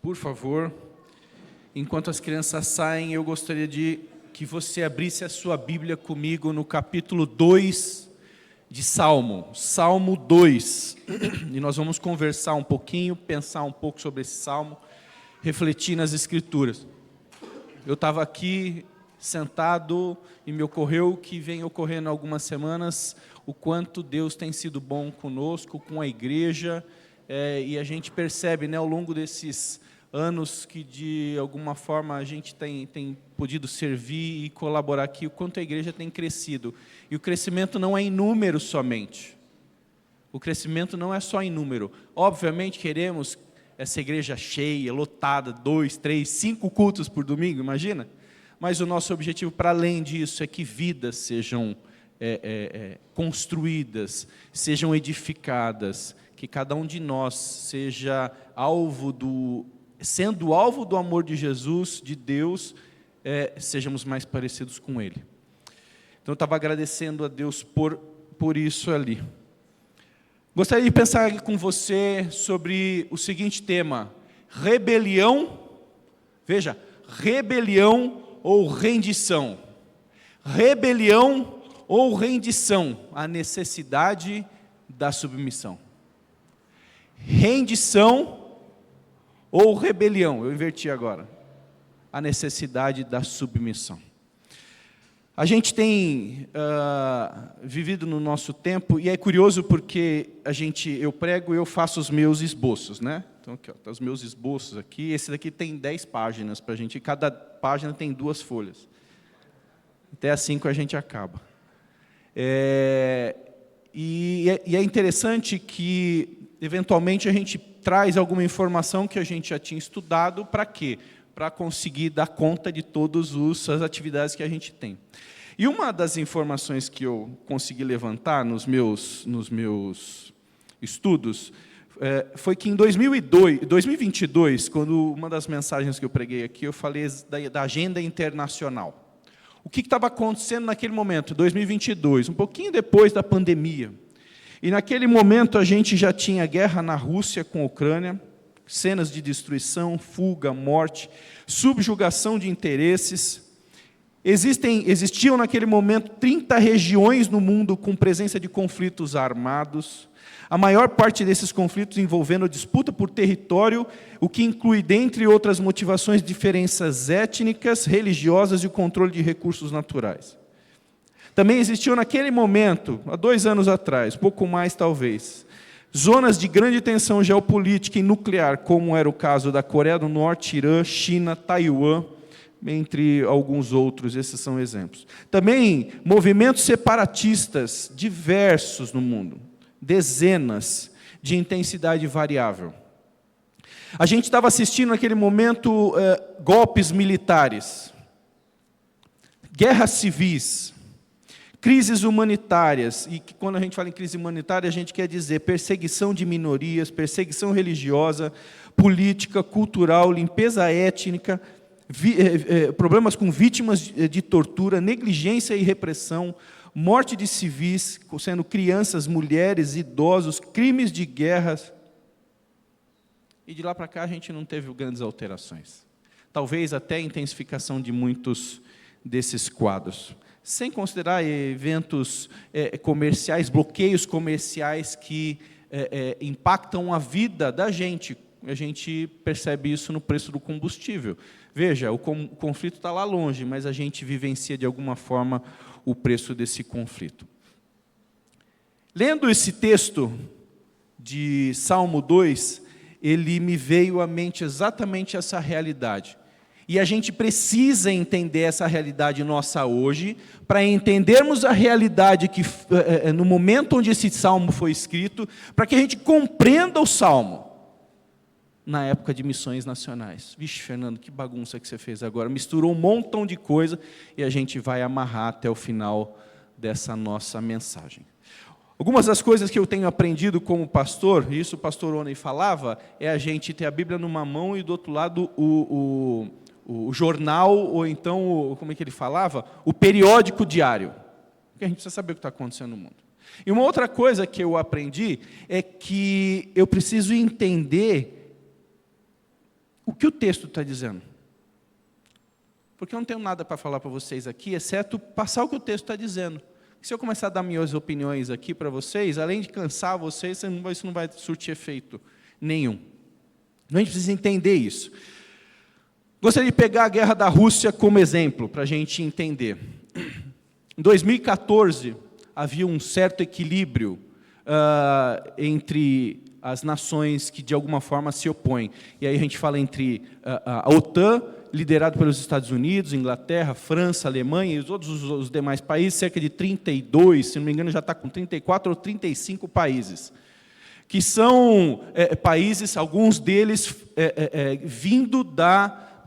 Por favor, enquanto as crianças saem, eu gostaria de que você abrisse a sua Bíblia comigo no capítulo 2 de Salmo 2. E nós vamos conversar um pouquinho, pensar um pouco sobre esse Salmo, refletir nas Escrituras. Eu estava aqui sentado e me ocorreu que vem ocorrendo há algumas semanas o quanto Deus tem sido bom conosco, com a igreja, e a gente percebe, ao longo desses anos que de alguma forma a gente tem podido servir e colaborar aqui, o quanto a igreja tem crescido. E o crescimento não é em número somente. O crescimento não é só em número. Obviamente queremos essa igreja cheia, lotada, 2, 3, 5 cultos por domingo, imagina? Mas o nosso objetivo, para além disso, é que vidas sejam construídas, sejam edificadas, que cada um de nós seja sendo alvo do amor de Jesus, de Deus, sejamos mais parecidos com Ele. Então eu estava agradecendo a Deus por isso ali. Gostaria de pensar aqui com você sobre o seguinte tema: rebelião, veja, rebelião ou rendição. Rebelião ou rendição, a necessidade da submissão. Rendição ou rebelião, eu inverti agora, a necessidade da submissão. A gente tem vivido no nosso tempo, e é curioso porque eu prego e eu faço os meus esboços, né? Então, aqui, tá os meus esboços aqui. Esse daqui tem 10 páginas para a gente, e cada página tem 2 folhas. Até às 5 a gente acaba. E é interessante que, eventualmente, a gente traz alguma informação que a gente já tinha estudado, para quê? Para conseguir dar conta de todas as atividades que a gente tem. E uma das informações que eu consegui levantar nos meus estudos foi que em 2022, quando uma das mensagens que eu preguei aqui, eu falei da agenda internacional. O que estava acontecendo naquele momento, 2022, um pouquinho depois da pandemia. E naquele momento a gente já tinha guerra na Rússia com a Ucrânia, cenas de destruição, fuga, morte, subjugação de interesses. Existiam naquele momento 30 regiões no mundo com presença de conflitos armados. A maior parte desses conflitos envolvendo a disputa por território, o que inclui, dentre outras motivações, diferenças étnicas, religiosas e o controle de recursos naturais. Também existiu naquele momento, há 2 anos atrás, pouco mais talvez, zonas de grande tensão geopolítica e nuclear, como era o caso da Coreia do Norte, Irã, China, Taiwan, entre alguns outros, esses são exemplos. Também movimentos separatistas diversos no mundo, dezenas, de intensidade variável. A gente estava assistindo naquele momento golpes militares, guerras civis, crises humanitárias, e que quando a gente fala em crise humanitária, a gente quer dizer perseguição de minorias, perseguição religiosa, política, cultural, limpeza étnica, problemas com vítimas de tortura, negligência e repressão, morte de civis, sendo crianças, mulheres, idosos, crimes de guerra. E de lá para cá a gente não teve grandes alterações. Talvez até intensificação de muitos desses quadros. Sem considerar eventos comerciais, bloqueios comerciais que impactam a vida da gente. A gente percebe isso no preço do combustível. Veja, o conflito está lá longe, mas a gente vivencia de alguma forma o preço desse conflito. Lendo esse texto de Salmo 2, ele me veio à mente exatamente essa realidade. E a gente precisa entender essa realidade nossa hoje, para entendermos a realidade que, no momento onde esse Salmo foi escrito, para que a gente compreenda o Salmo, na época de missões nacionais. Vixe, Fernando, que bagunça que você fez agora. Misturou um montão de coisa, e a gente vai amarrar até o final dessa nossa mensagem. Algumas das coisas que eu tenho aprendido como pastor, e isso o pastor Oney falava, é a gente ter a Bíblia numa mão e do outro lado o jornal, ou então, como é que ele falava? O periódico diário. Porque a gente precisa saber o que está acontecendo no mundo. E uma outra coisa que eu aprendi é que eu preciso entender O que o texto está dizendo? Porque eu não tenho nada para falar para vocês aqui, exceto passar o que o texto está dizendo. Se eu começar a dar minhas opiniões aqui para vocês, além de cansar vocês, isso não vai surtir efeito nenhum. A gente precisa entender isso. Gostaria de pegar a guerra da Rússia como exemplo, para a gente entender. Em 2014, havia um certo equilíbrio entre as nações que, de alguma forma, se opõem. E aí a gente fala entre a OTAN, liderado pelos Estados Unidos, Inglaterra, França, Alemanha e todos os demais países, cerca de 32, se não me engano já está com 34 ou 35 países, que são países, alguns deles vindo da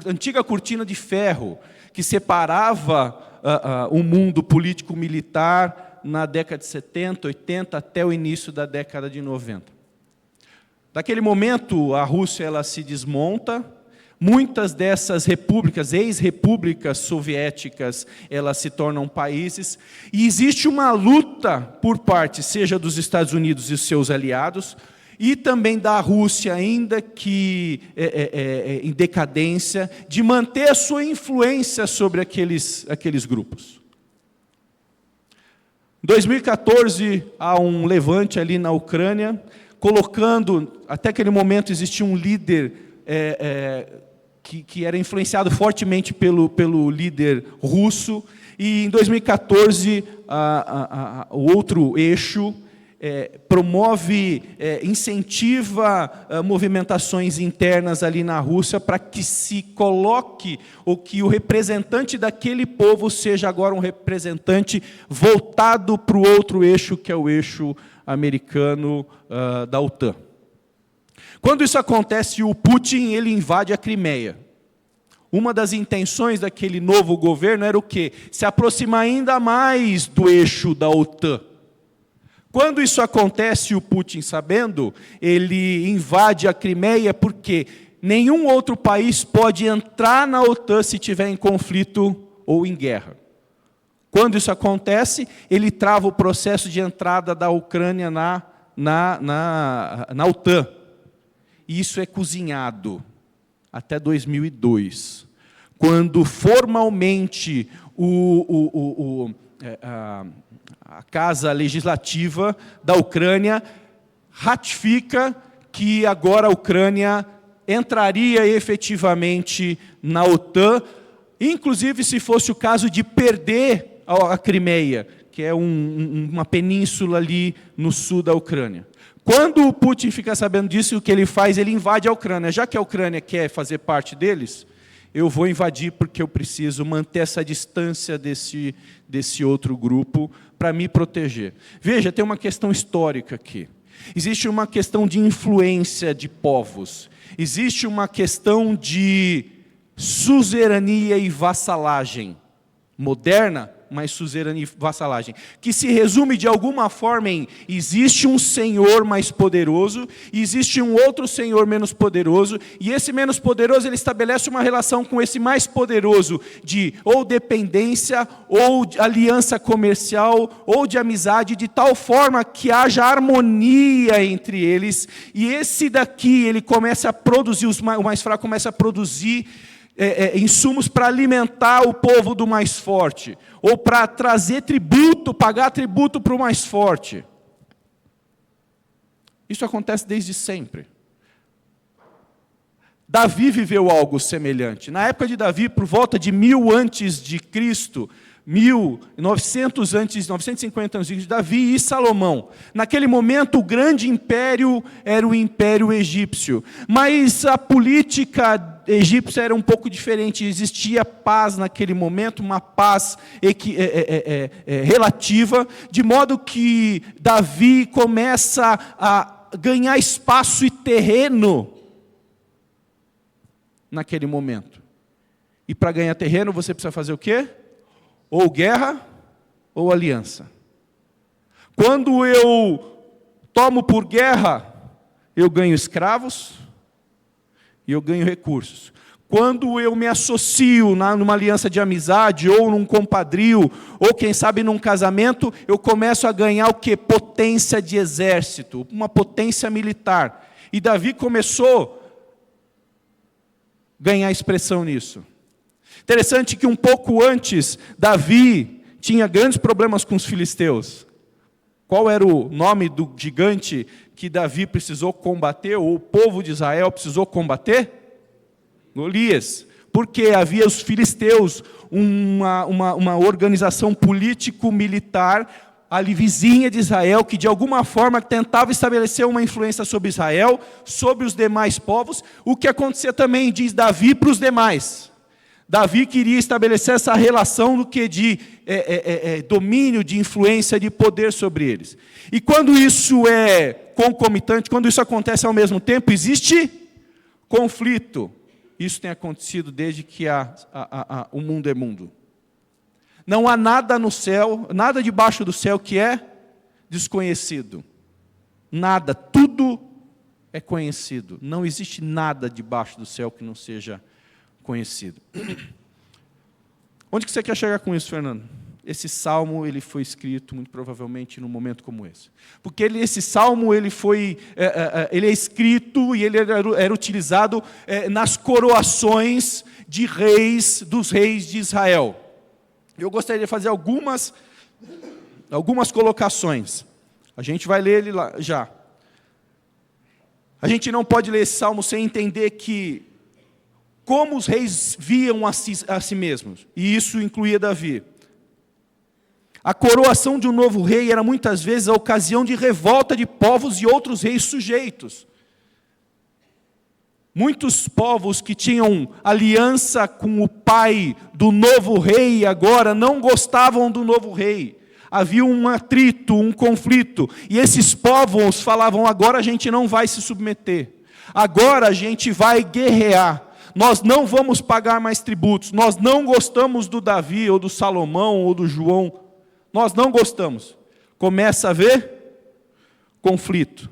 antiga cortina de ferro, que separava o mundo político-militar na década de 70, 80, até o início da década de 90. Daquele momento, a Rússia ela se desmonta. Muitas dessas repúblicas, ex-repúblicas soviéticas, elas se tornam países, e existe uma luta por parte, seja dos Estados Unidos e seus aliados, e também da Rússia, ainda que em decadência, de manter a sua influência sobre aqueles grupos. Em 2014, há um levante ali na Ucrânia, colocando, até aquele momento existia um líder que era influenciado fortemente pelo líder russo, e em 2014, o outro eixo promove, incentiva movimentações internas ali na Rússia para que se coloque, ou que o representante daquele povo seja agora um representante voltado para o outro eixo, que é o eixo americano da OTAN. Quando isso acontece, o Putin ele invade a Crimeia. Uma das intenções daquele novo governo era o quê? Se aproximar ainda mais do eixo da OTAN. Quando isso acontece, o Putin, sabendo, ele invade a Crimeia porque nenhum outro país pode entrar na OTAN se estiver em conflito ou em guerra. Quando isso acontece, ele trava o processo de entrada da Ucrânia na OTAN. E isso é cozinhado até 2002, quando formalmente a Casa Legislativa da Ucrânia ratifica que agora a Ucrânia entraria efetivamente na OTAN, inclusive se fosse o caso de perder a Crimeia, que é uma península ali no sul da Ucrânia. Quando o Putin fica sabendo disso, o que ele faz? Ele invade a Ucrânia. Já que a Ucrânia quer fazer parte deles, eu vou invadir porque eu preciso manter essa distância desse outro grupo para me proteger. Veja, tem uma questão histórica aqui. Existe uma questão de influência de povos. Existe uma questão de suzerania e vassalagem moderna, mas suzerania e vassalagem, que se resume de alguma forma em: existe um senhor mais poderoso, e existe um outro senhor menos poderoso, e esse menos poderoso ele estabelece uma relação com esse mais poderoso de ou dependência, ou de aliança comercial, ou de amizade, de tal forma que haja harmonia entre eles, e esse daqui ele começa a produzir, o mais fraco começa a produzir insumos para alimentar o povo do mais forte, ou para trazer tributo, pagar tributo para o mais forte. Isso acontece desde sempre. Davi viveu algo semelhante. Na época de Davi, por volta de 1000 antes de Cristo, 950 anos de Davi e Salomão. Naquele momento, o grande império era o Império Egípcio. Mas a política egípcia era um pouco diferente. Existia paz naquele momento, uma paz relativa, de modo que Davi começa a ganhar espaço e terreno naquele momento. E para ganhar terreno, você precisa fazer o quê? Ou guerra, ou aliança. Quando eu tomo por guerra, eu ganho escravos e eu ganho recursos. Quando eu me associo numa aliança de amizade, ou num compadrio, ou quem sabe num casamento, eu começo a ganhar o quê? Potência de exército, uma potência militar. E Davi começou ganhar expressão nisso. Interessante que um pouco antes, Davi tinha grandes problemas com os filisteus. Qual era o nome do gigante que Davi precisou combater, ou o povo de Israel precisou combater? Golias. Porque havia os filisteus, uma organização político-militar ali vizinha de Israel, que de alguma forma tentava estabelecer uma influência sobre Israel, sobre os demais povos. O que acontecia também, diz Davi, para os demais. Davi queria estabelecer essa relação do que de domínio, de influência, de poder sobre eles. E quando isso é concomitante, quando isso acontece ao mesmo tempo, existe conflito. Isso tem acontecido desde que o mundo é mundo. Não há nada no céu, nada debaixo do céu que é desconhecido. Nada, tudo é conhecido. Não existe nada debaixo do céu que não seja conhecido. Onde que você quer chegar com isso, Fernando? Esse salmo ele foi escrito muito provavelmente num momento como esse. Porque esse salmo ele é escrito e ele era utilizado nas coroações de reis, dos reis de Israel. Eu gostaria de fazer algumas colocações. A gente vai ler ele lá já. A gente não pode ler esse salmo sem entender que como os reis viam a si mesmos, e isso incluía Davi. A coroação de um novo rei era muitas vezes a ocasião de revolta de povos e outros reis sujeitos. Muitos povos que tinham aliança com o pai do novo rei agora não gostavam do novo rei. Havia um atrito, um conflito. E esses povos falavam, agora a gente não vai se submeter. Agora a gente vai guerrear. Nós não vamos pagar mais tributos. Nós não gostamos do Davi, ou do Salomão, ou do João. Nós não gostamos. Começa a haver conflito.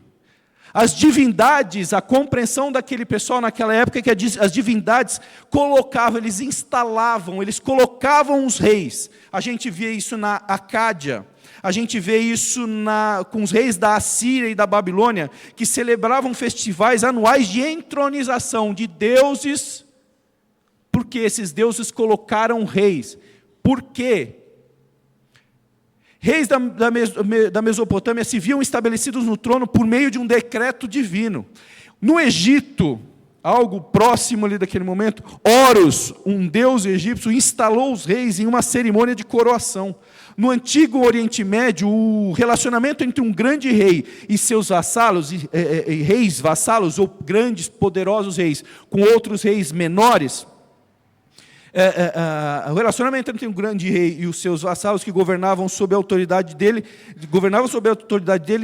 As divindades, a compreensão daquele pessoal naquela época, que as divindades eles instalavam, eles colocavam os reis. A gente vê isso na Acádia, a gente vê isso com os reis da Assíria e da Babilônia, que celebravam festivais anuais de entronização de deuses, porque esses deuses colocaram reis. Por quê? Reis da Mesopotâmia se viam estabelecidos no trono por meio de um decreto divino. No Egito, algo próximo ali daquele momento, Horus, um deus egípcio, instalou os reis em uma cerimônia de coroação. No antigo Oriente Médio, o relacionamento entre um grande rei e seus vassalos, reis vassalos ou grandes, poderosos reis, com outros reis menores, o relacionamento entre um grande rei e os seus vassalos que governavam sob a autoridade dele,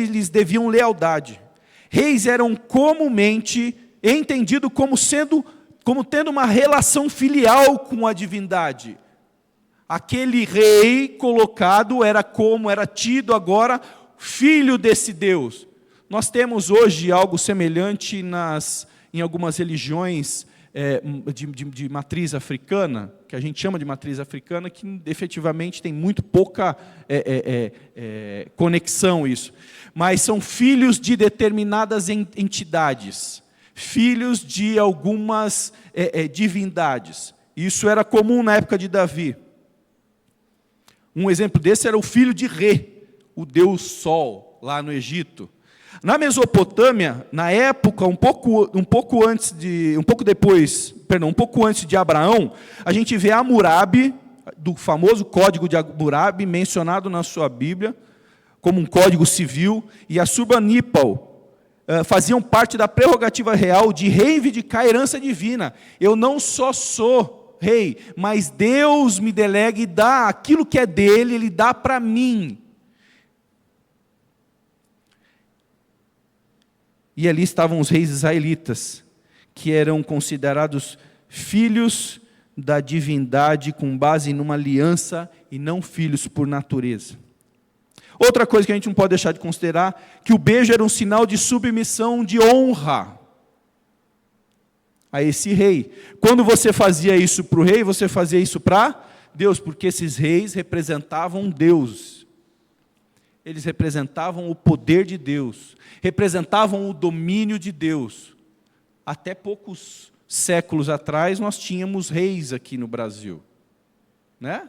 lhes deviam lealdade. Reis eram comumente entendidos como tendo uma relação filial com a divindade. Aquele rei colocado era tido agora filho desse Deus. Nós temos hoje algo semelhante em algumas religiões de matriz africana, que a gente chama de matriz africana, que efetivamente tem muito pouca conexão isso. Mas são filhos de determinadas entidades, filhos de algumas divindades. Isso era comum na época de Davi. Um exemplo desse era o filho de Re, o deus Sol, lá no Egito. Na Mesopotâmia, na época, um pouco antes de Abraão, a gente vê Hammurabi, do famoso Código de Hammurabi, mencionado na sua Bíblia, como um código civil, e Assurbanipal faziam parte da prerrogativa real de reivindicar a herança divina. Eu não só sou rei, mas Deus me delega e dá aquilo que é dele, ele dá para mim. E ali estavam os reis israelitas, que eram considerados filhos da divindade com base numa aliança e não filhos por natureza. Outra coisa que a gente não pode deixar de considerar, que o beijo era um sinal de submissão, de honra a esse rei. Quando você fazia isso para o rei, você fazia isso para Deus, porque esses reis representavam Deus. Eles representavam o poder de Deus, representavam o domínio de Deus. Até poucos séculos atrás, nós tínhamos reis aqui no Brasil, né?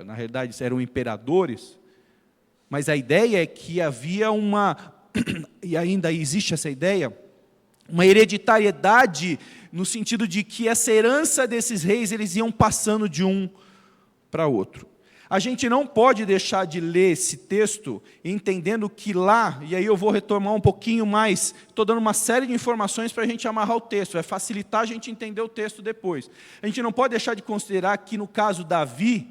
Na realidade, eram imperadores, mas a ideia é que havia e ainda existe essa ideia, uma hereditariedade, no sentido de que essa herança desses reis, eles iam passando de um para outro. A gente não pode deixar de ler esse texto entendendo que lá, e aí eu vou retomar um pouquinho mais, estou dando uma série de informações para a gente amarrar o texto, vai facilitar a gente entender o texto depois. A gente não pode deixar de considerar que, no caso, Davi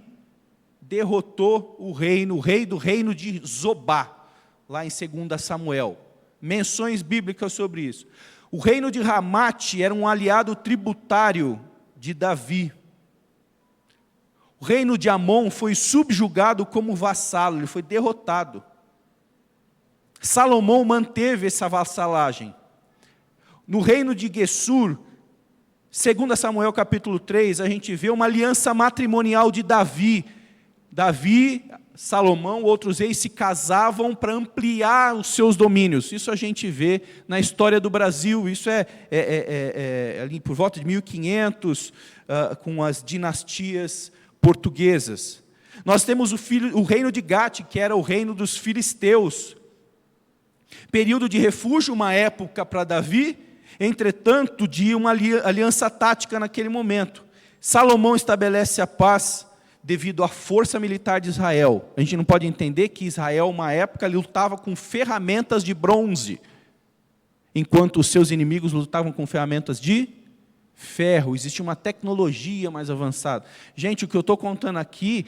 derrotou o rei do reino de Zobá, lá em 2 Samuel. Menções bíblicas sobre isso. O reino de Ramate era um aliado tributário de Davi. O reino de Amon foi subjugado como vassalo, ele foi derrotado. Salomão manteve essa vassalagem. No reino de Gessur, 2 Samuel capítulo 3, a gente vê uma aliança matrimonial de Davi. Davi, Salomão, outros reis se casavam para ampliar os seus domínios. Isso a gente vê na história do Brasil. Isso é ali por volta de 1500, com as dinastias portuguesas. Nós temos o reino de Gate, que era o reino dos filisteus. Período de refúgio, uma época para Davi, entretanto, de uma aliança tática naquele momento. Salomão estabelece a paz devido à força militar de Israel. A gente não pode entender que Israel, uma época, lutava com ferramentas de bronze, enquanto os seus inimigos lutavam com ferramentas de ferro. Existia uma tecnologia mais avançada. Gente, o que eu estou contando aqui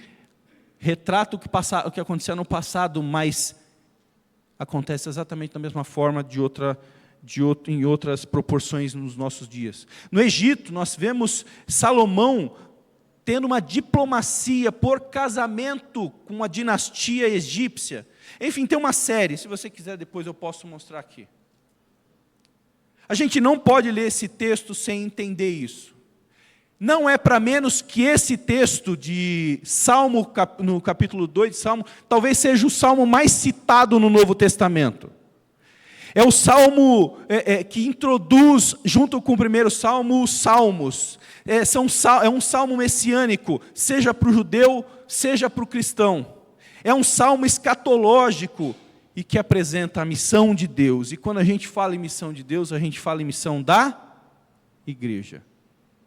retrata o que aconteceu no passado, mas acontece exatamente da mesma forma, em outras proporções nos nossos dias. No Egito, nós vemos Salomão tendo uma diplomacia por casamento com a dinastia egípcia. Enfim, tem uma série, se você quiser depois eu posso mostrar aqui. A gente não pode ler esse texto sem entender isso. Não é para menos que esse texto de Salmo, no capítulo 2 de Salmo, talvez seja o salmo mais citado no Novo Testamento. É o salmo que introduz, junto com o primeiro salmo, os salmos. É um salmo messiânico, seja para o judeu, seja para o cristão. É um salmo escatológico e que apresenta a missão de Deus. E quando a gente fala em missão de Deus, a gente fala em missão da igreja.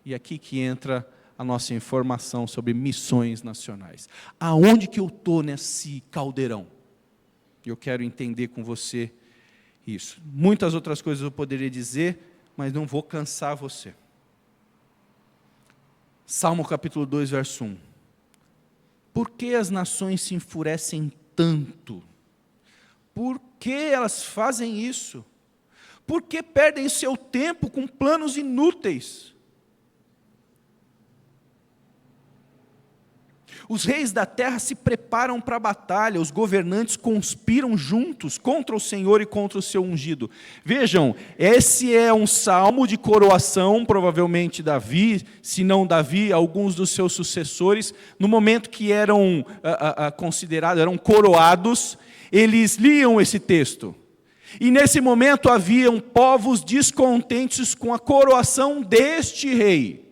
E aqui que entra a nossa informação sobre missões nacionais. Aonde que eu estou nesse caldeirão? Eu quero entender com você isso. Muitas outras coisas eu poderia dizer, mas não vou cansar você. Salmo capítulo 2, verso 1. Por que as nações se enfurecem tanto? Por que elas fazem isso? Por que perdem seu tempo com planos inúteis? Os reis da terra se preparam para a batalha, os governantes conspiram juntos contra o Senhor e contra o seu ungido. Vejam, esse é um salmo de coroação, provavelmente Davi, se não Davi, alguns dos seus sucessores, no momento que eram considerados, eram coroados, eles liam esse texto. E nesse momento haviam povos descontentes com a coroação deste rei.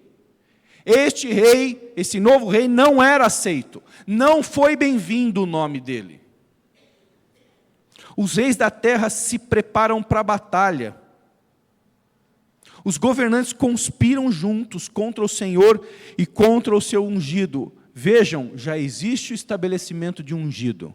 Este rei, esse novo rei, não era aceito. Não foi bem-vindo o nome dele. Os reis da terra se preparam para a batalha. Os governantes conspiram juntos contra o Senhor e contra o seu ungido. Vejam, já existe o estabelecimento de ungido.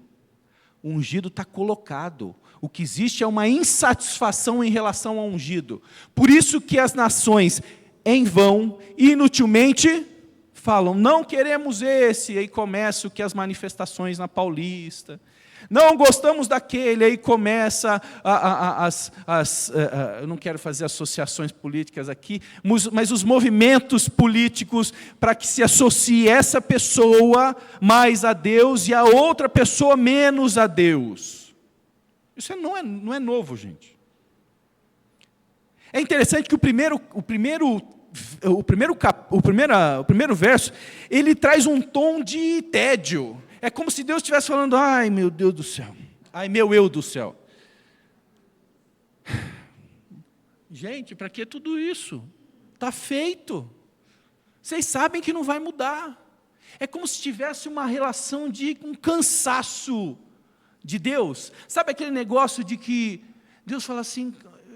O ungido está colocado. O que existe é uma insatisfação em relação ao ungido. Por isso que as nações, em vão, inutilmente, falam, não queremos esse, e aí começa o que as manifestações na Paulista, não gostamos daquele, aí começa eu não quero fazer associações políticas aqui, mas os movimentos políticos para que se associe essa pessoa mais a Deus e a outra pessoa menos a Deus. Isso não é novo, gente. É interessante que o primeiro verso, ele traz um tom de tédio. É como se Deus estivesse falando, ai meu Deus do céu, ai meu eu do céu. Gente, para que tudo isso? está feito. Vocês sabem que não vai mudar. É como se tivesse uma relação de um cansaço de Deus. Sabe aquele negócio de que Deus fala assim,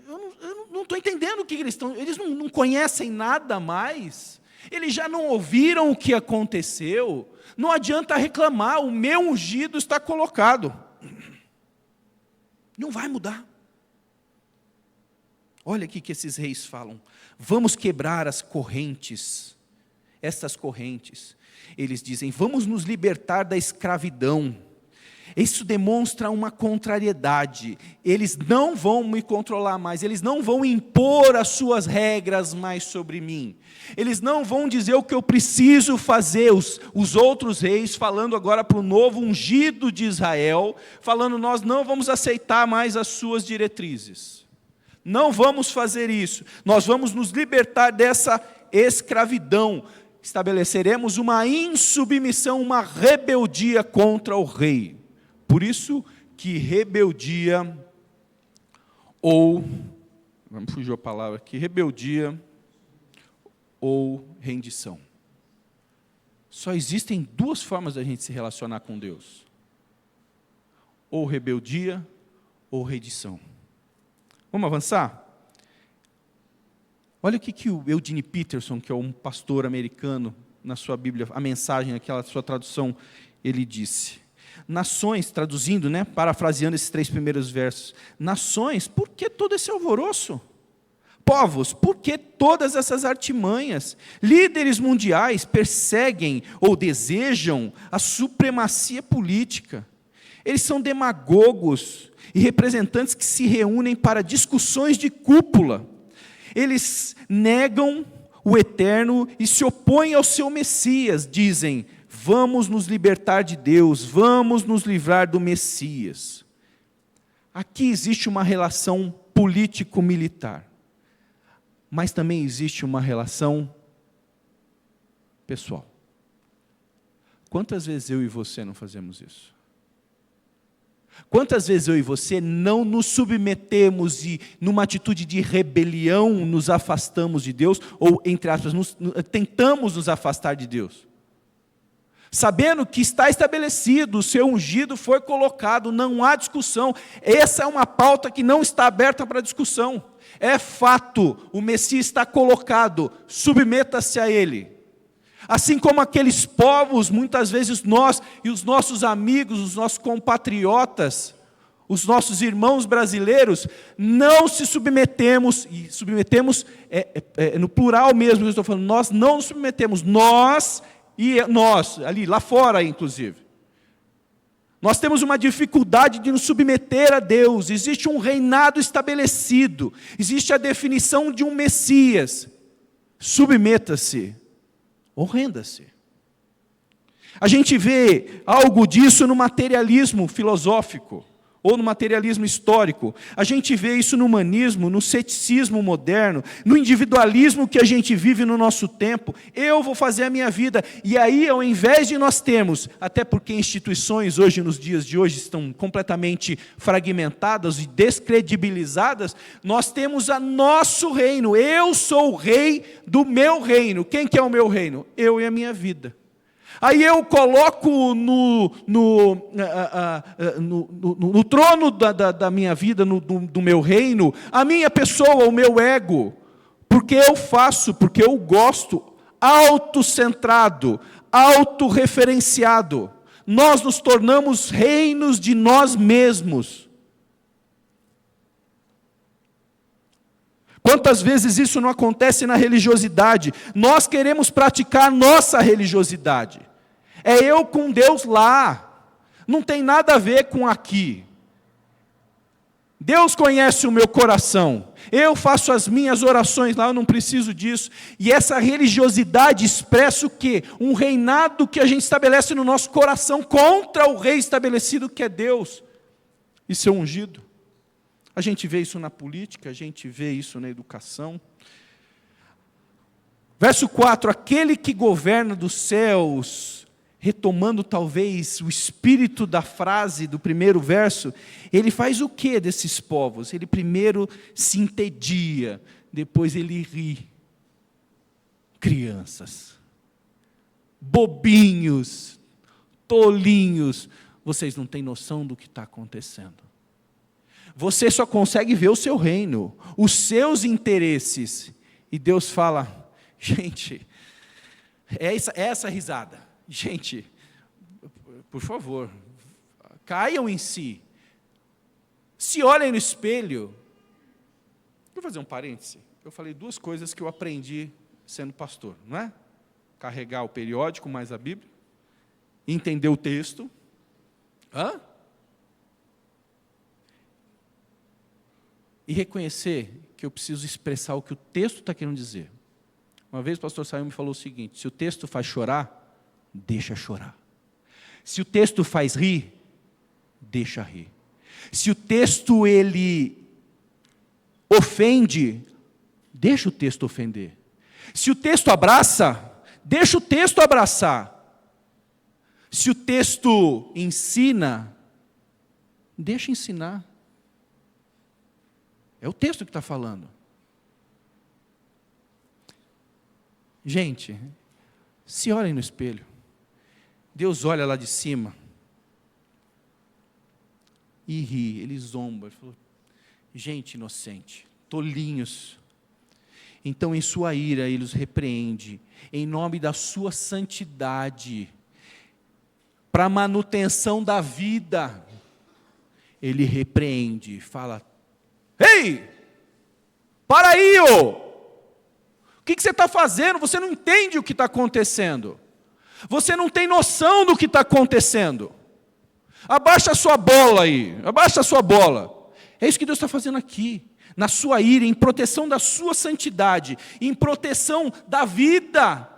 eu não estou entendendo o que eles estão, eles não conhecem nada mais, eles já não ouviram o que aconteceu, não adianta reclamar, o meu ungido está colocado. Não vai mudar. Olha aqui que esses reis falam, vamos quebrar as correntes, essas correntes. Eles dizem, vamos nos libertar da escravidão. Isso demonstra uma contrariedade. Eles não vão me controlar mais, eles não vão impor as suas regras mais sobre mim. Eles não vão dizer o que eu preciso fazer. Os outros reis, falando agora para o novo ungido de Israel, falando, nós não vamos aceitar mais as suas diretrizes. Não vamos fazer isso. Nós vamos nos libertar dessa escravidão. Estabeleceremos uma insubmissão, uma rebeldia contra o rei. Por isso que rebeldia, ou, vamos fugir a palavra aqui, rebeldia ou rendição. Só existem duas formas da gente se relacionar com Deus. Ou rebeldia ou rendição. Vamos avançar? Olha o que o Eugene Peterson, que é um pastor americano, na sua Bíblia, a mensagem, aquela sua tradução, ele disse. Nações, traduzindo, parafraseando esses 3 primeiros versos. Nações, por que todo esse alvoroço? Povos, por que todas essas artimanhas? Líderes mundiais perseguem ou desejam a supremacia política. Eles são demagogos e representantes que se reúnem para discussões de cúpula. Eles negam o eterno e se opõem ao seu Messias, dizem, vamos nos libertar de Deus, vamos nos livrar do Messias. Aqui existe uma relação político-militar, mas também existe uma relação pessoal. Quantas vezes eu e você não fazemos isso? Quantas vezes eu e você não nos submetemos e, numa atitude de rebelião, nos afastamos de Deus, ou, entre aspas, tentamos nos afastar de Deus? Sabendo que está estabelecido, o seu ungido foi colocado, não há discussão. Essa é uma pauta que não está aberta para discussão. É fato, o Messias está colocado, submeta-se a Ele. Assim como aqueles povos, muitas vezes nós e os nossos amigos, os nossos compatriotas, os nossos irmãos brasileiros, não se submetemos, e submetemos no plural mesmo, eu estou falando, nós não nos submetemos, nós, ali, lá fora inclusive. Nós temos uma dificuldade de nos submeter a Deus, existe um reinado estabelecido, existe a definição de um Messias, submeta-se. Ou renda-se. A gente vê algo disso no materialismo filosófico, ou no materialismo histórico. A gente vê isso no humanismo, no ceticismo moderno, no individualismo que a gente vive no nosso tempo. Eu vou fazer a minha vida. E aí, ao invés de nós termos, até porque instituições hoje, nos dias de hoje, estão completamente fragmentadas e descredibilizadas, nós temos o nosso reino. Eu sou o rei do meu reino. Quem que é o meu reino? Eu e a minha vida. Aí eu coloco no trono da minha vida, do meu reino, a minha pessoa, o meu ego, porque eu faço, porque eu gosto, autocentrado, autorreferenciado. Nós nos tornamos reinos de nós mesmos. Quantas vezes isso não acontece na religiosidade? Nós queremos praticar nossa religiosidade. É eu com Deus lá. Não tem nada a ver com aqui. Deus conhece o meu coração. Eu faço as minhas orações lá, eu não preciso disso. E essa religiosidade expressa o quê? Um reinado que a gente estabelece no nosso coração contra o rei estabelecido que é Deus e seu ungido. A gente vê isso na política, a gente vê isso na educação. Verso 4, aquele que governa dos céus, retomando talvez o espírito da frase do primeiro verso, ele faz o que desses povos? Ele primeiro se entedia, depois ele ri. crianças, bobinhos, tolinhos, vocês não têm noção do que está acontecendo. Você só consegue ver o seu reino, os seus interesses. E Deus fala, gente, essa risada. Gente, por favor, caiam em si. Se olhem no espelho. Vou fazer um parêntese. Eu falei duas coisas que eu aprendi sendo pastor, não é? Carregar o periódico mais a Bíblia, entender o texto. E reconhecer que eu preciso expressar o que o texto está querendo dizer. Uma vez o pastor Samuel me falou o seguinte: se o texto faz chorar, deixa chorar. Se o texto faz rir, deixa rir. Se o texto ele ofende, deixa o texto ofender. Se o texto abraça, deixa o texto abraçar. Se o texto ensina, deixa ensinar. É o texto que está falando. Gente, se olhem no espelho. Deus olha lá de cima e ri, ele zomba. Ele falou, gente inocente, tolinhos. Então, em sua ira, ele os repreende, em nome da sua santidade, para a manutenção da vida. Ele repreende, fala, ei, para aí, o que você está fazendo? Você não entende o que está acontecendo. Você não tem noção do que está acontecendo. Abaixa a sua bola aí, abaixa a sua bola. É isso que Deus está fazendo aqui, na sua ira, em proteção da sua santidade, em proteção da vida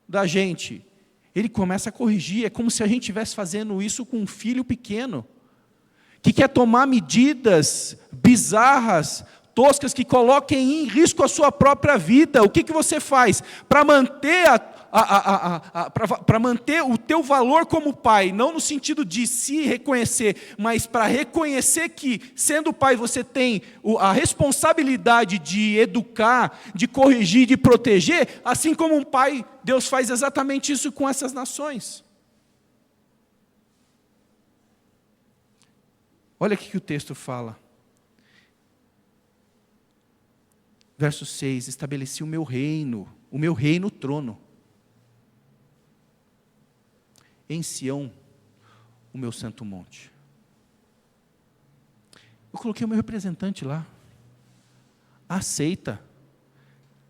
da gente. Ele começa a corrigir, é como se a gente estivesse fazendo isso com um filho pequeno, que quer tomar medidas bizarras, toscas, que coloquem em risco a sua própria vida. O que você faz? Para manter para manter o teu valor como pai, não no sentido de se reconhecer, mas para reconhecer que, sendo pai, você tem a responsabilidade de educar, de corrigir, de proteger, assim como um pai, Deus faz exatamente isso com essas nações. Olha o que o texto fala. Verso 6, estabeleci o meu reino trono. Em Sião, o meu santo monte. Eu coloquei o meu representante lá. Aceita.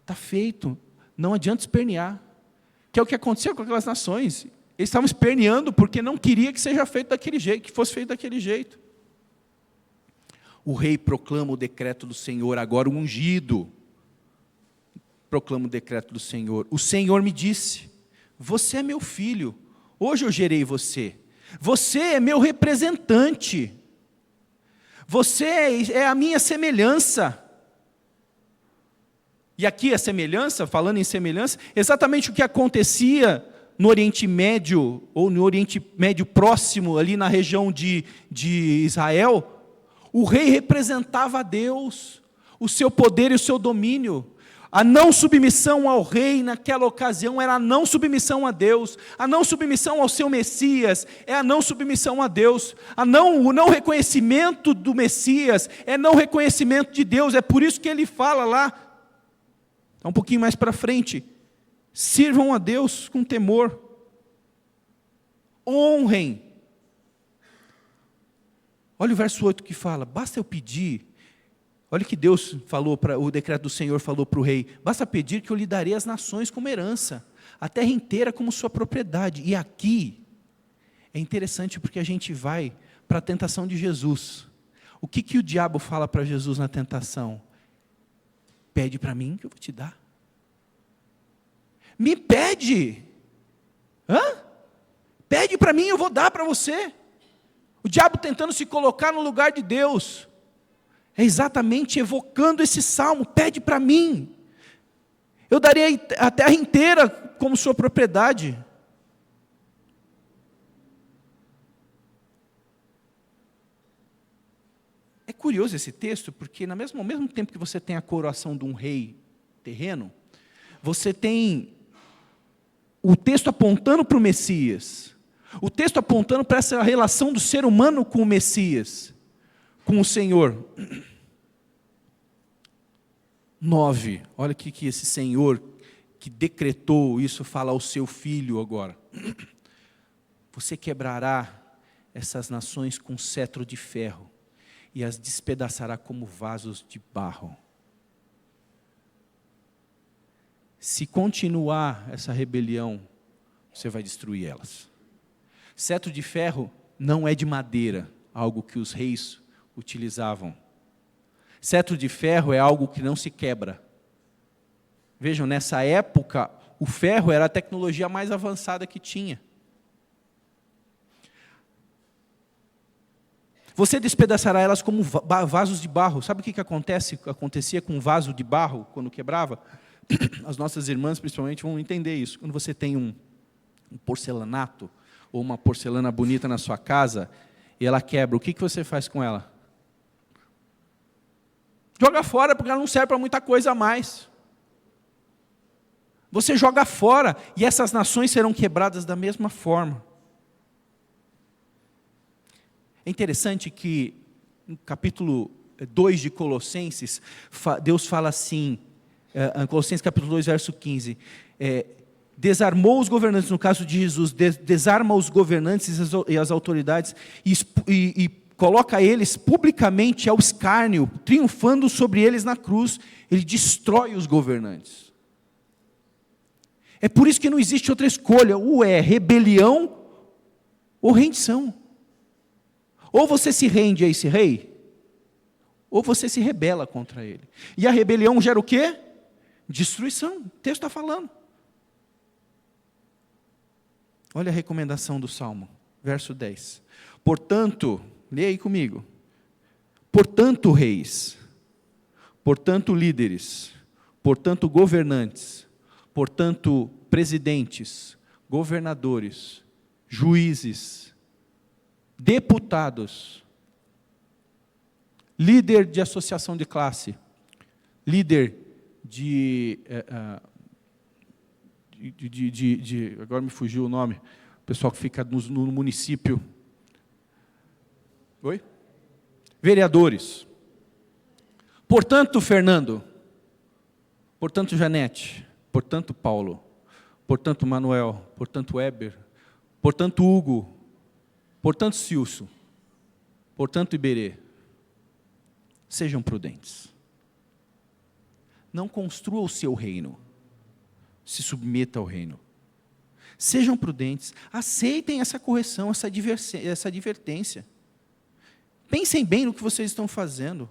Está feito. Não adianta espernear. Que é o que aconteceu com aquelas nações. Eles estavam esperneando porque não queria que seja feito daquele jeito, que fosse feito daquele jeito. O rei proclama o decreto do Senhor, agora o ungido. Proclama o decreto do Senhor. O Senhor me disse, você é meu filho. Hoje eu gerei você. Você é meu representante. Você é a minha semelhança. E aqui a semelhança, falando em semelhança, exatamente o que acontecia no Oriente Médio, ou no Oriente Médio próximo, ali na região de Israel. O rei representava a Deus, o seu poder e o seu domínio. A não submissão ao rei naquela ocasião era a não submissão a Deus, a não submissão ao seu Messias é a não submissão a Deus, o não reconhecimento do Messias é não reconhecimento de Deus. É por isso que ele fala lá, um pouquinho mais para frente, sirvam a Deus com temor, honrem. Olha o verso 8 que fala, basta eu pedir. Olha o que Deus falou, o decreto do Senhor falou para o rei, basta pedir que eu lhe darei as nações como herança, a terra inteira como sua propriedade. E aqui, é interessante porque a gente vai para a tentação de Jesus. O que o diabo fala para Jesus na tentação? Pede para mim que eu vou te dar. Me pede. Pede para mim, eu vou dar para você. O diabo tentando se colocar no lugar de Deus. É exatamente evocando esse salmo, pede para mim. Eu darei a terra inteira como sua propriedade. É curioso esse texto, porque ao mesmo tempo que você tem a coroação de um rei terreno, você tem o texto apontando para o Messias, o texto apontando para essa relação do ser humano com o Messias, com o Senhor. 9, olha o que esse Senhor que decretou isso fala ao seu filho agora. Você quebrará essas nações com cetro de ferro e as despedaçará como vasos de barro. Se continuar essa rebelião, você vai destruir elas. Cetro de ferro não é de madeira, algo que os reis utilizavam. Cetro de ferro é algo que não se quebra. Vejam, nessa época, o ferro era a tecnologia mais avançada que tinha. Você despedaçará elas como vasos de barro. Sabe o que acontecia com um vaso de barro quando quebrava? As nossas irmãs, principalmente, vão entender isso. Quando você tem um porcelanato, ou uma porcelana bonita na sua casa, e ela quebra, o que você faz com ela? Joga fora, porque ela não serve para muita coisa a mais. Você joga fora, e essas nações serão quebradas da mesma forma. É interessante que, no capítulo 2 de Colossenses, Deus fala assim, Colossenses capítulo 2, verso 15, desarmou os governantes, no caso de Jesus, desarma os governantes e as autoridades, e coloca eles publicamente ao escárnio, triunfando sobre eles na cruz. Ele destrói os governantes. É por isso que não existe outra escolha, ou é rebelião ou rendição. Ou você se rende a esse rei, ou você se rebela contra ele. E a rebelião gera o quê? Destruição. O texto está falando. Olha a recomendação do Salmo, verso 10. Portanto, leia aí comigo. Portanto, reis, portanto, líderes, portanto, governantes, portanto, presidentes, governadores, juízes, deputados, líder de associação de classe, líder agora me fugiu o nome, o pessoal que fica no município. Oi? Vereadores. Portanto, Fernando, portanto, Janete, portanto, Paulo, portanto, Manuel, portanto, Weber, portanto, Hugo, portanto, Silso, portanto, Iberê, sejam prudentes. Não construa o seu reino, se submeta ao reino. Sejam prudentes, aceitem essa correção, essa advertência. Pensem bem no que vocês estão fazendo.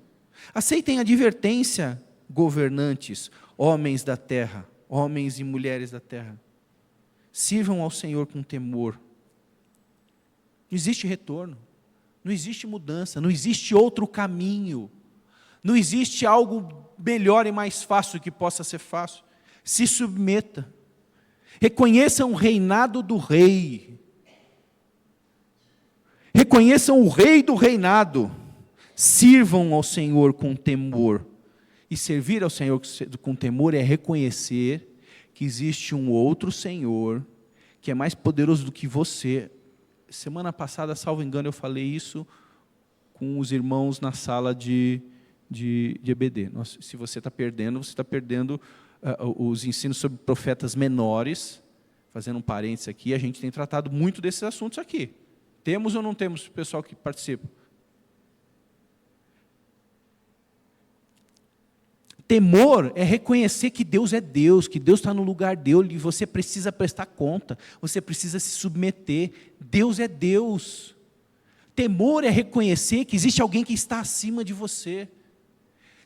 Aceitem a advertência, governantes, homens da terra, homens e mulheres da terra. Sirvam ao Senhor com temor. Não existe retorno, não existe mudança, não existe outro caminho, não existe algo melhor e mais fácil que possa ser fácil. Se submeta, reconheçam o reinado do rei, reconheçam o rei do reinado, sirvam ao Senhor com temor. E servir ao Senhor com temor é reconhecer que existe um outro Senhor, que é mais poderoso do que você. Semana passada, salvo engano, eu falei isso com os irmãos na sala de EBD. Se você está perdendo, os ensinos sobre profetas menores. Fazendo um parênteses aqui, a gente tem tratado muito desses assuntos aqui. Temos ou não temos pessoal que participa? Temor é reconhecer que Deus é Deus, que Deus está no lugar dele, e você precisa prestar conta, você precisa se submeter. Deus é Deus. Temor é reconhecer que existe alguém que está acima de você.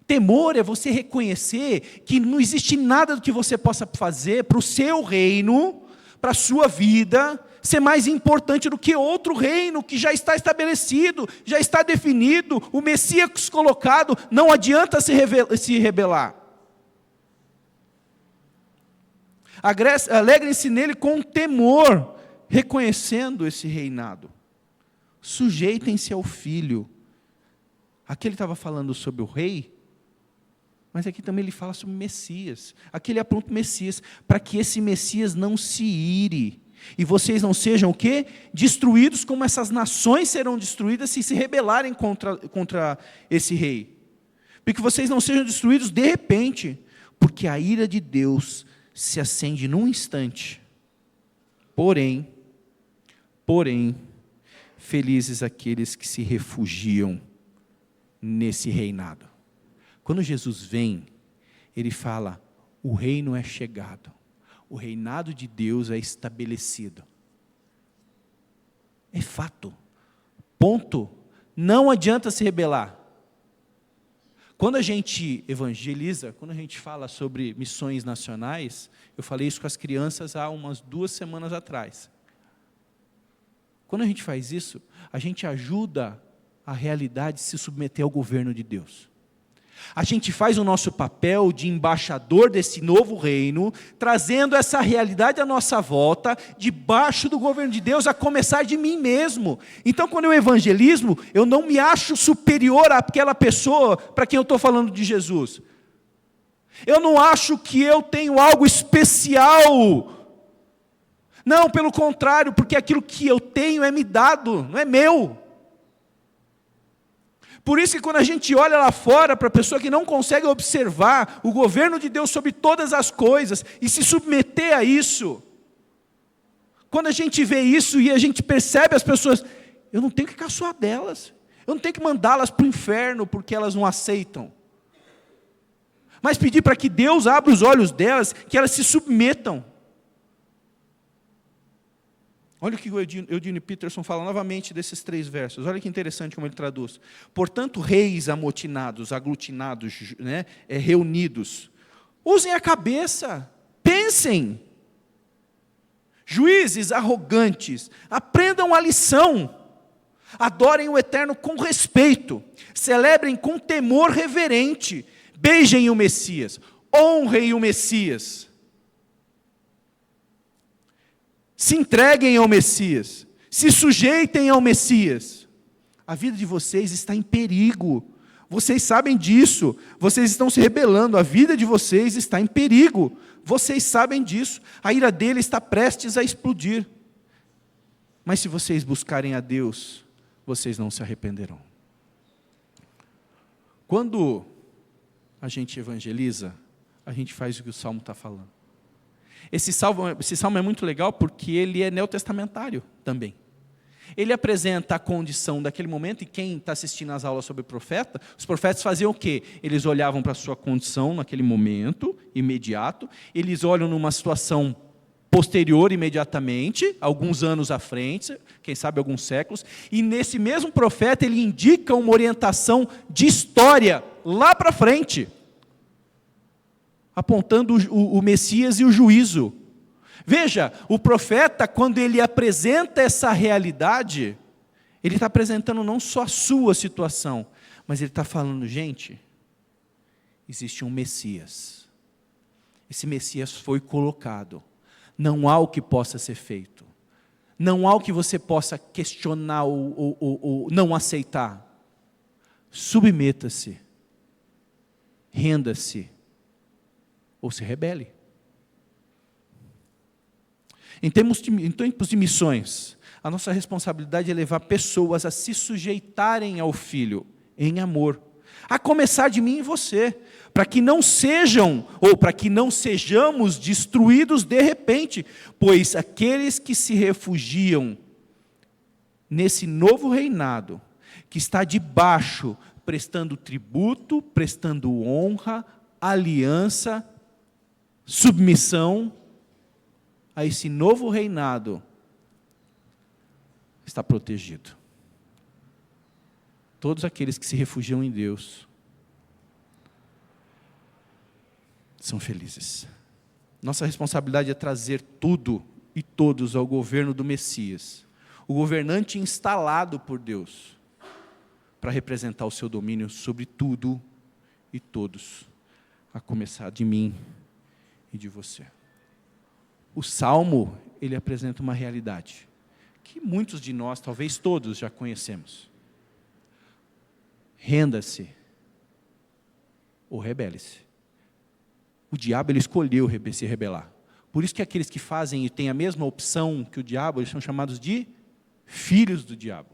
Temor é você reconhecer que não existe nada do que você possa fazer para o seu reino, para a sua vida, ser mais importante do que outro reino que já está estabelecido, já está definido, o Messias colocado. Não adianta se rebelar. Alegrem-se nele com temor, reconhecendo esse reinado. Sujeitem-se ao Filho. Aqui ele estava falando sobre o rei, Mas aqui também ele fala sobre Messias. Aqui ele aponta o Messias, para que esse Messias não se ire. E vocês não sejam o quê? Destruídos como essas nações serão destruídas se rebelarem contra esse rei. Para que vocês não sejam destruídos de repente, porque a ira de Deus se acende num instante. Porém, felizes aqueles que se refugiam nesse reinado. Quando Jesus vem, ele fala, o reino é chegado, o reinado de Deus é estabelecido. É fato, ponto. Não adianta se rebelar. Quando a gente evangeliza, quando a gente fala sobre missões nacionais, eu falei isso com as crianças há umas 2 semanas atrás. Quando a gente faz isso, a gente ajuda a realidade a se submeter ao governo de Deus. A gente faz o nosso papel de embaixador desse novo reino, trazendo essa realidade à nossa volta, debaixo do governo de Deus, a começar de mim mesmo. Então, quando eu evangelismo, eu não me acho superior àquela pessoa para quem eu estou falando de Jesus. Eu não acho que eu tenho algo especial. Não, pelo contrário, porque aquilo que eu tenho é me dado, não é meu. Por isso que quando a gente olha lá fora para a pessoa que não consegue observar o governo de Deus sobre todas as coisas e se submeter a isso, quando a gente vê isso e a gente percebe as pessoas, eu não tenho que caçoar delas, eu não tenho que mandá-las para o inferno porque elas não aceitam, mas pedir para que Deus abra os olhos delas, que elas se submetam. Olha o que o Eugene Peterson fala novamente desses 3 versos. Olha que interessante como ele traduz. Portanto, reis amotinados, aglutinados, reunidos, usem a cabeça, pensem. Juízes arrogantes, aprendam a lição. Adorem o Eterno com respeito. Celebrem com temor reverente. Beijem o Messias. Honrem o Messias. Se entreguem ao Messias, se sujeitem ao Messias. A vida de vocês está em perigo, vocês sabem disso, vocês estão se rebelando, a vida de vocês está em perigo, vocês sabem disso, a ira dele está prestes a explodir. Mas se vocês buscarem a Deus, vocês não se arrependerão. Quando a gente evangeliza, a gente faz o que o Salmo está falando. Esse salmo é muito legal porque ele é neotestamentário também. Ele apresenta a condição daquele momento, e quem está assistindo às aulas sobre o profeta, os profetas faziam o quê? Eles olhavam para a sua condição naquele momento, imediato, eles olham numa situação posterior imediatamente, alguns anos à frente, quem sabe alguns séculos, e nesse mesmo profeta ele indica uma orientação de história lá para frente, apontando o Messias e o juízo. Veja, o profeta, quando ele apresenta essa realidade, ele está apresentando não só a sua situação, mas ele está falando, gente, existe um Messias. Esse Messias foi colocado. Não há o que possa ser feito. Não há o que você possa questionar ou não aceitar. Submeta-se. Renda-se. Ou se rebele. Em tempos de missões, a nossa responsabilidade é levar pessoas a se sujeitarem ao Filho, em amor. A começar de mim e você, para que não sejam, ou para que não sejamos destruídos de repente, pois aqueles que se refugiam nesse novo reinado, que está debaixo, prestando tributo, prestando honra, aliança, submissão a esse novo reinado, está protegido. Todos aqueles que se refugiam em Deus são felizes. Nossa responsabilidade é trazer tudo e todos ao governo do Messias, o governante instalado por Deus, para representar o seu domínio sobre tudo e todos, a começar de mim e de você. O Salmo, ele apresenta uma realidade que muitos de nós, talvez todos, já conhecemos. Renda-se. ou rebele-se. O diabo, ele escolheu se rebelar. Por isso que aqueles que fazem e têm a mesma opção que o diabo, eles são chamados de filhos do diabo.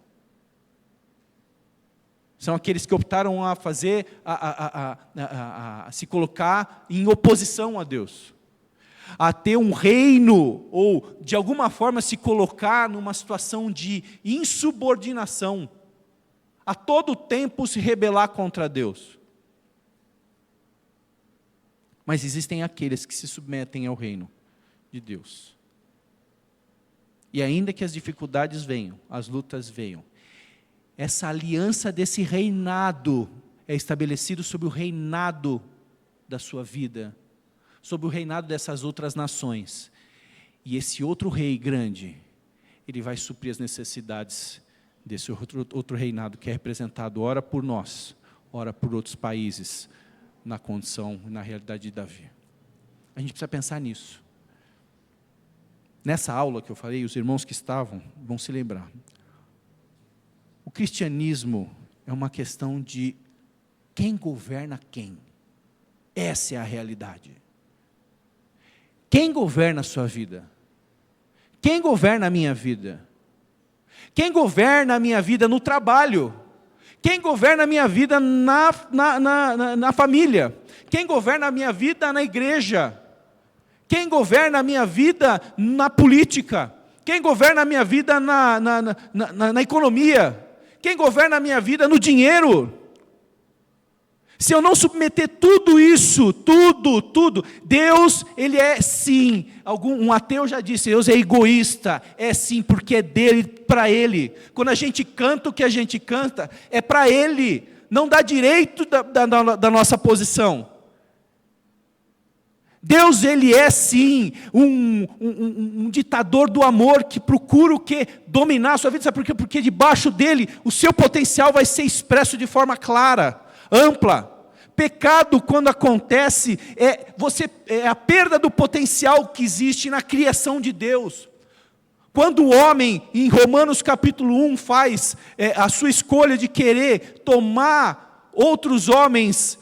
São aqueles que optaram a fazer, a se colocar em oposição a Deus. A ter um reino, ou de alguma forma se colocar numa situação de insubordinação. A todo tempo se rebelar contra Deus. Mas existem aqueles que se submetem ao reino de Deus. E ainda que as dificuldades venham, as lutas venham, essa aliança desse reinado é estabelecido sobre o reinado da sua vida, sobre o reinado dessas outras nações. E esse outro rei grande, ele vai suprir as necessidades desse outro reinado, que é representado ora por nós, ora por outros países, na condição, na realidade de Davi. A gente precisa pensar nisso. Nessa aula que eu falei, os irmãos que estavam vão se lembrar. O cristianismo é uma questão de quem governa quem. Essa é a realidade. Quem governa a sua vida? Quem governa a minha vida? Quem governa a minha vida no trabalho? Quem governa a minha vida na família? Quem governa a minha vida na igreja? Quem governa a minha vida na política? Quem governa a minha vida na economia? Quem governa a minha vida no dinheiro? Se eu não submeter tudo isso, tudo, Deus, Ele é sim, um ateu já disse, Deus é egoísta, é sim, porque é dele, para Ele. Quando a gente canta o que a gente canta, é para Ele, não dá direito da nossa posição. Deus, Ele é sim um ditador do amor que procura o quê? Dominar a sua vida, sabe por quê? Porque debaixo dele o seu potencial vai ser expresso de forma clara, ampla. Pecado, quando acontece, é a perda do potencial que existe na criação de Deus. Quando o homem, em Romanos capítulo 1, faz a sua escolha de querer tomar outros homens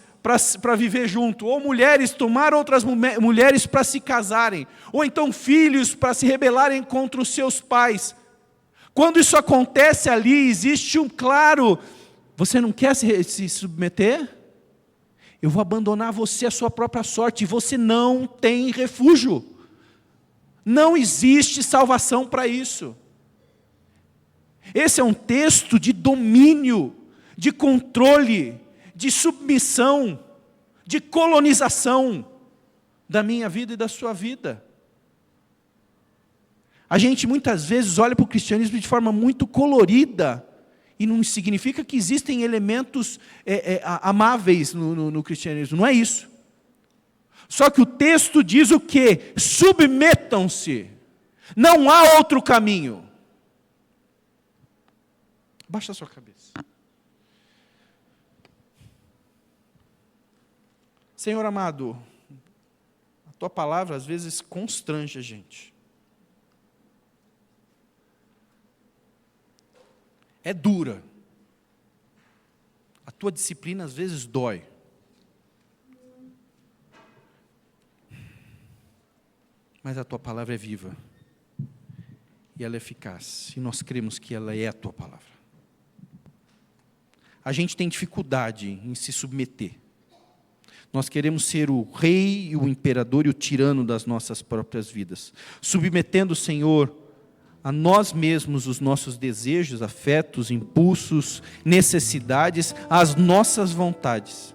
para viver junto, ou mulheres tomar outras mulheres para se casarem, ou então filhos para se rebelarem contra os seus pais. Quando isso acontece ali, existe um claro, você não quer se submeter? Eu vou abandonar você à sua própria sorte, você não tem refúgio. Não existe salvação para isso. Esse é um texto de domínio, de controle, de submissão, de colonização da minha vida e da sua vida. A gente muitas vezes olha para o cristianismo de forma muito colorida, e não significa que existem elementos amáveis no cristianismo, não é isso. Só que o texto diz o quê? Submetam-se, não há outro caminho. Baixa a sua cabeça. Senhor amado, a Tua palavra às vezes constrange a gente. É dura. A Tua disciplina às vezes dói. Mas a Tua palavra é viva. E ela é eficaz. E nós cremos que ela é a Tua palavra. A gente tem dificuldade em se submeter. Nós queremos ser o rei, o imperador e o tirano das nossas próprias vidas. Submetendo, Senhor, a nós mesmos os nossos desejos, afetos, impulsos, necessidades, às nossas vontades.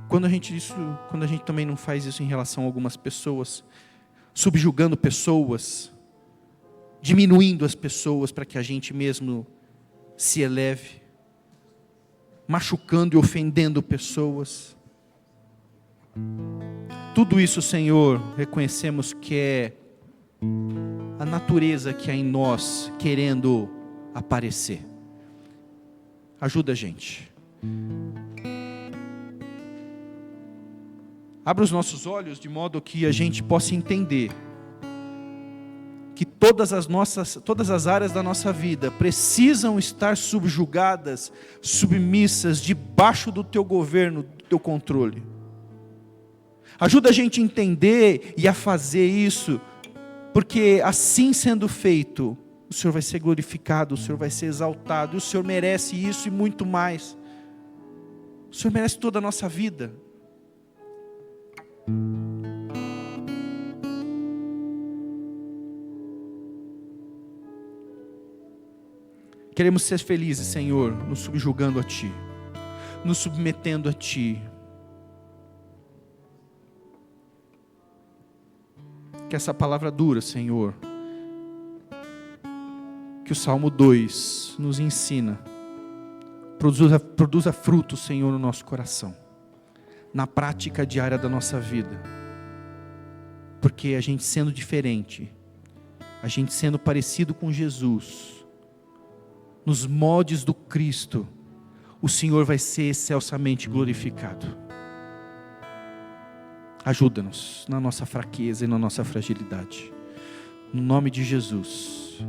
Quando a gente também não faz isso em relação a algumas pessoas, subjugando pessoas, diminuindo as pessoas para que a gente mesmo se eleve, machucando e ofendendo pessoas. Tudo isso, Senhor, reconhecemos que é a natureza que há em nós querendo aparecer. Ajuda a gente. Abra os nossos olhos de modo que a gente possa entender que todas as áreas da nossa vida precisam estar subjugadas, submissas, debaixo do teu governo, do teu controle. Ajuda a gente a entender e a fazer isso, porque assim sendo feito, o Senhor vai ser glorificado, o Senhor vai ser exaltado, e o Senhor merece isso e muito mais. O Senhor merece toda a nossa vida. Queremos ser felizes, Senhor, nos subjugando a Ti, nos submetendo a Ti. Que essa palavra dura, Senhor, que o Salmo 2 nos ensina, produza fruto, Senhor, no nosso coração, na prática diária da nossa vida, porque a gente sendo diferente, a gente sendo parecido com Jesus, nos moldes do Cristo, o Senhor vai ser excelsamente glorificado. Ajuda-nos na nossa fraqueza e na nossa fragilidade. No nome de Jesus.